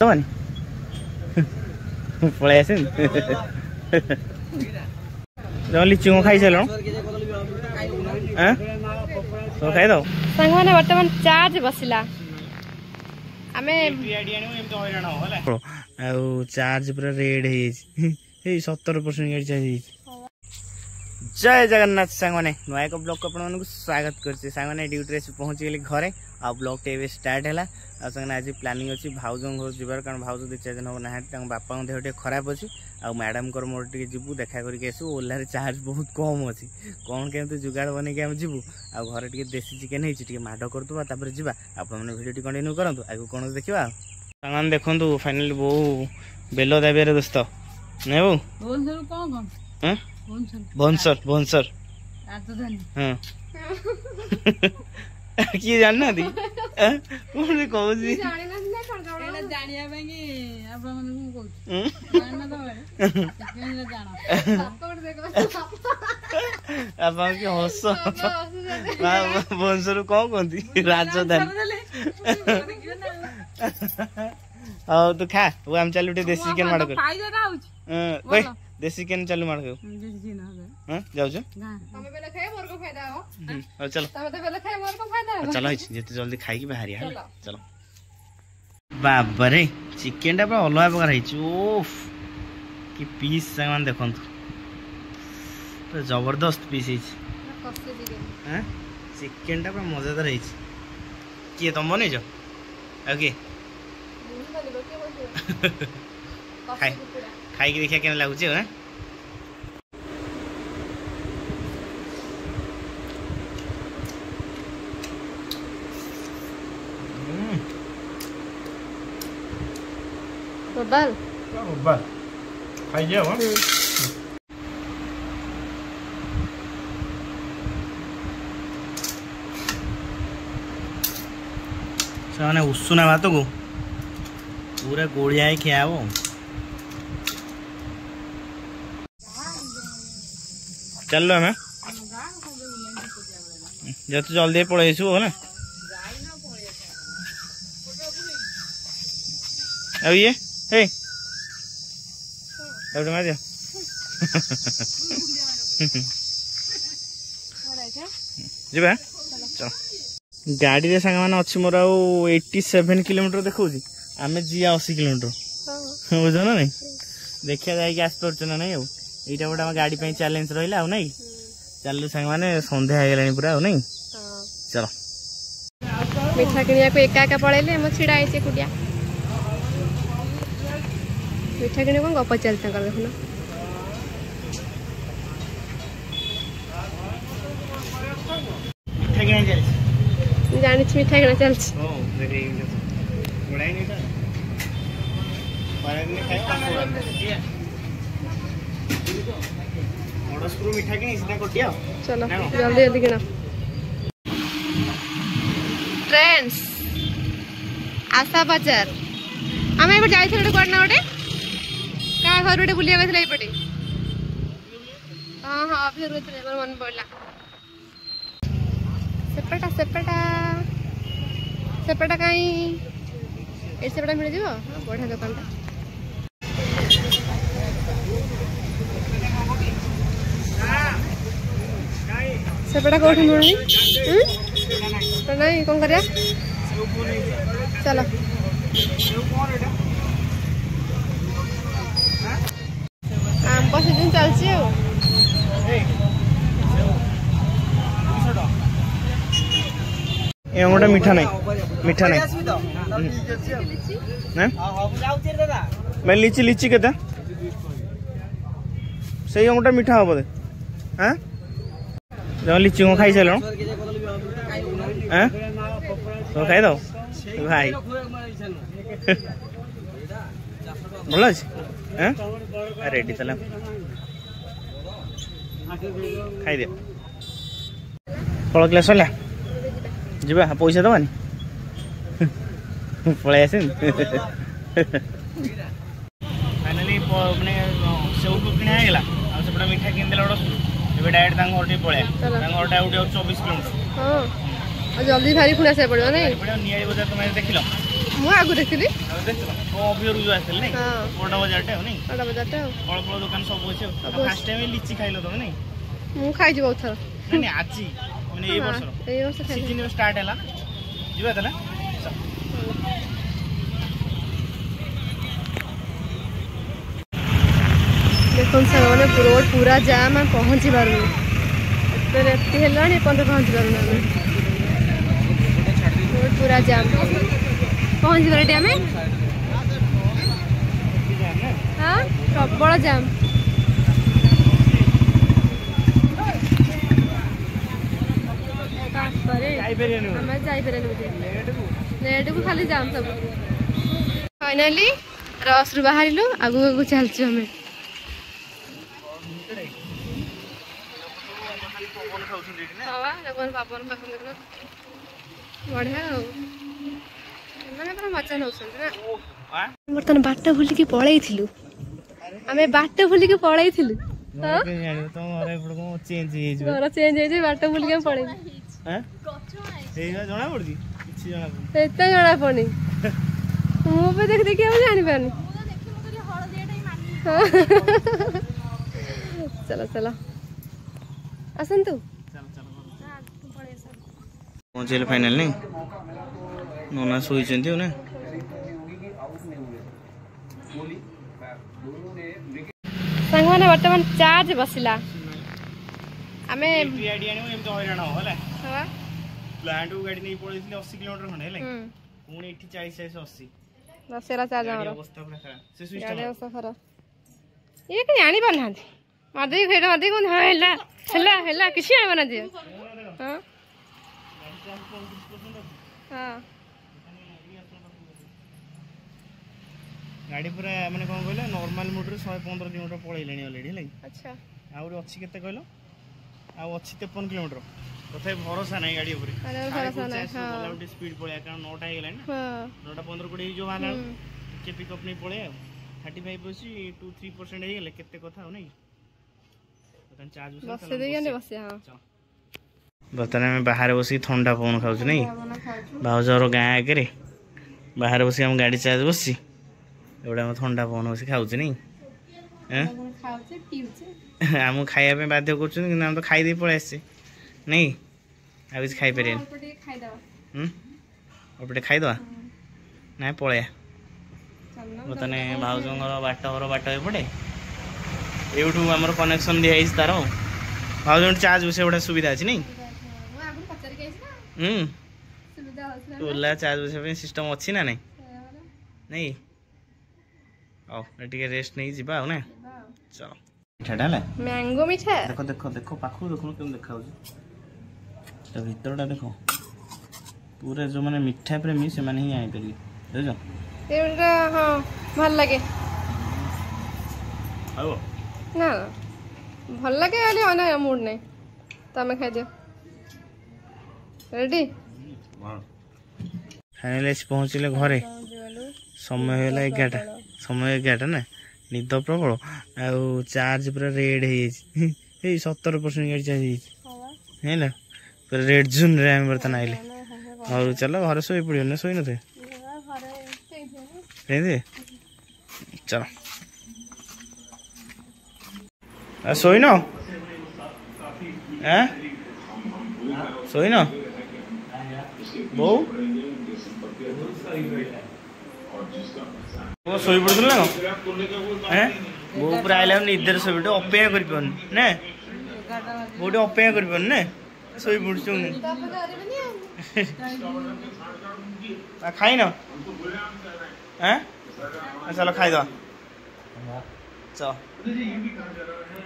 Teman, पळाई आसे लिचु खाई सारे तो खाई दो सांग मैंने वर्तमान चार्ज बसला चार्ज पूरा रेड है 70% गाड़ी चार्ज। जय जगन्नाथ सांग मैंने नुआ एक ब्लॉग को अपन स्वागत करते सांग मैंने ड्यूटी पहुंची गली घरे आ ब्लॉग टे स्टार्ट है आज प्लानिंग अच्छी भाउज घर जीवार कारण भाउज 2-4 दिन हम ना बापा देह टे खराब अच्छी आ मैडम को मोर टे जीवु देखा करके आसू ओला चार्ज बहुत कम अच्छी कौन केमती जुगाड़ बनई आम जीवु आ घर टे देसी चिकेन होती माड़ करदे जा आपने भिडियो कंटिन्यू करूँ आगे कौन देखा सामान देखु फाइनाली बो बेल दाबियार दोस्त नहीं बो भनसर भनसर हाँ किए जानना दी कौन कहूँ हस भनसर कौन कहती राजधानी हाँ तो खा वो आम चलू देसी चिकेन माड़ कर देसी चिकेन चलू माड़ कर जाऊ चलो चलो जिते जल्दी खाई बाहर चलो बाबरे चिकेन टा अलग प्रकार ओफ कि पीस सामान देखु जबरदस्त पीस चिकेन टा मजेदार किए तुम बन ओके खाई देखिए क्या लगुच खाई से उषुना भात को पूरा गोलिया खिया वो चल हमें जब जल्दी पड़े ना अब ये मार दिया जी चल गाड़ी रे सांग मैंने अच्छी मोर 87 किलोमीटर देखा आम जिया 80 किलोमीटर बुझ ना नहीं देखिया जाए आस पार्च ना नहीं यहाँ गोटे गाड़ी पे चैलेंज रहा ना चलू सांग मैंने संध्या हो गला पूरा नहीं चलो मिठा किनिया को एका एका पड़े मो छिड़ा है कुटिया मिठा किने कौन गप चलता कर देखना जानी मिठा किना चल चलो जल्दी जल्दी किना ट्रेंड्स आशा बाजार आम ए जाई गोटे कौन ना गोटे क्या घर गोटे बुलिया गई ये हाँ हाँ फिर मन पड़ा सेपटा सेपटा सेपटा कहीं सेपटा मिल जाओ बढ़िया दुकान सेपटा कौन मिलनी तो नहीं कौन करिया चलो आंब सीजन चलती ये गोटे मीठा नहीं मीठा नहीं मैं लीची लीची के से गोटे मीठा हम बोधे हाँ जब लीची को खाई सारे तो खाई दो भाई भल अच्छे रेडी चल खाई दे फल क्लास सरला जी पैसा दबानी पलि आस फाइनाली सेव किणागला सेपटे मिठा किनदे गोटे डायरेक्ट घर पलि घर 24 किलोमीटर जल्दी भारी पुणी आसा पड़ो नहीं नियारी बजार तुम देख ମୁଁ ଆଗରୁ ଦେଖିଲି ଅଭିୟରୁ ଯୋଉ ଆସିଥିଲେ ନାଇଁ ବଡ଼ ବଜାରଟେ ଆଉ ନାଇଁ ବଡ଼ ବଜାରଟା ଆଉ ଫଳ ଫଳ ଦୋକାନ ସବୁ ଅଛି ଆଉ ଫାଷ୍ଟ ଟାଇମ ଲିଚି ଖାଇଲ ତମେ ନାଇଁ ମୁଁ ଖାଇଛି ବହୁତ ଥର ନାଇଁ ଆଜି ମାନେ ଏଇ ବର୍ଷ ଖାଇଲି ସିଜିନ ଷ୍ଟାର୍ଟ ହେଲା ଯିବା ତାହେଲେ ଦେଖନ୍ତୁ ସାଙ୍ଗମାନେ ରୋଡ଼ ପୁରା ଜାମ୍ ଆମେ ପହଞ୍ଚି ପାରୁନୁ ଏତେ ରାତି ହେଲାଣି ଏପର୍ଯ୍ୟନ୍ତ ପହଞ୍ଚି ପାରୁନୁ ଆମେ ରୋଡ଼ ପୁରା ଜାମ୍ ପହଞ୍ଚିବା ଏଠି ଆମେ ହଁ ପ୍ରବଳ ଜାମ୍ ଆମେ ଯାଇପାରିବାନି ଲେଟ୍କୁ ଖାଲି ଜାମ୍ ସବୁ ଫାଇନାଲି ରସ୍ରୁ ବାହାରିଲୁ ଆଗକୁ ଆଗକୁ ଚାଲିଛୁ ଆମେ ବଢିଆ ଆଉ ମାନେ ପୁରା ମଜା ନଉଛନ୍ତି ନା ବର୍ତ୍ତମାନ ବାଟ ଭୁଲିକି ପଳେଇଥିଲୁ ଆମେ ବାଟ ଭୁଲିକି ପଳେଇଥିଲୁ ଘର ଚେଞ୍ଜ ହେଇଛି ବାଟ ଭୁଲିକି ଆମେ ପଳେଇଲୁ ଜଣା ପଡୁଛି ଏତେ ଜଣା ପଡୁନି ମୁଁ ବି ଦେଖି ଦେଖି ଆଉ ଜାଣିପାରୁନି चलो चलो आसतु पहुँचे फाइनल नहीं नना शोई ना सांग मैंने वर्तमान चार्ज बसला आमे प्लांट गाड़ी नहीं पड़े 80 किलोमीटर खंडे है पुणी 40 80 बसेला चार्ज हमर अवस्था पूरा खराब से स्विच अवस्था खराब ये कि जानी पाना मादे फेर मादे कोन हैला हैला हैला किसी आइ बना दियो हां हां गाड़ी पूरा माने कोन कहले नॉर्मल मोड रे 115 किलोमीटर पळैलेनी ऑलरेडी है अच्छा आउर अछि केते कहलो आ अछि 53 किलोमीटर तथे भरोसा नहीं गाड़ी ऊपर अरे भरोसा नहीं हां बोलाउटी स्पीड पळया कारण 9 टा हेलानी हां 9 टा 15 कोडी जो वाला के पिकअप नहीं पळे 35 बसी 2-3% हे गेले केते कथा हो नहीं बतन चार्ज बस दे गने बस हां बतन में बाहर बसी ठंडा पवन खाउछ नहीं बाउजर गां आगे बाहर बसी हम गाड़ी चार्ज बसी एवडा हम ठंडा पवन बसी खाउछ नहीं हैं खाउछ पीउछ हम खाया पे बाध्य करछन कि हम तो खाई दे पळे आसे नहीं आ कुछ खाई परियन ओपटे खाई दवा ओपटे खाई दवा ना पळे बतने भाउजंगर बाट एपटे एठू आमर कनेक्शन दिया तार भाउजन चार्ज बस गोटे सुविधा अच्छी नहीं ओला चार्ज बस सिस्टम अच्छी ना नहीं नहीं टे रेस्ट नहीं जा ना चलो मिठाटा मैंगो मिठा देखो देखो देखो पाखु देखो केम देखा भीतरटा देखो पूरा जो मैंने मिठा प्रेमी से मैंने ही आई पारे बुझ हाँ भल लगे ना भल लगे अना मूड नहीं तमें खाई दियो रेडी फाइनली पहुँचले घरे समय है 11टा समय 11टा ना निद प्रबल आउ चार्ज पूरा रेड हो 70% गाड़ी चार्ज है पूरा रेड जोन रे बर्तन आइले और चलो घर शो पड़ो ना शोन थे चलो शोन शोन बो शोई पड़ू ना बो पूरा आइला निदर शोट अपेक्षा कर बहुत अपेक्षा कर शोई पड़ू खाई न चलो खाई दवा चल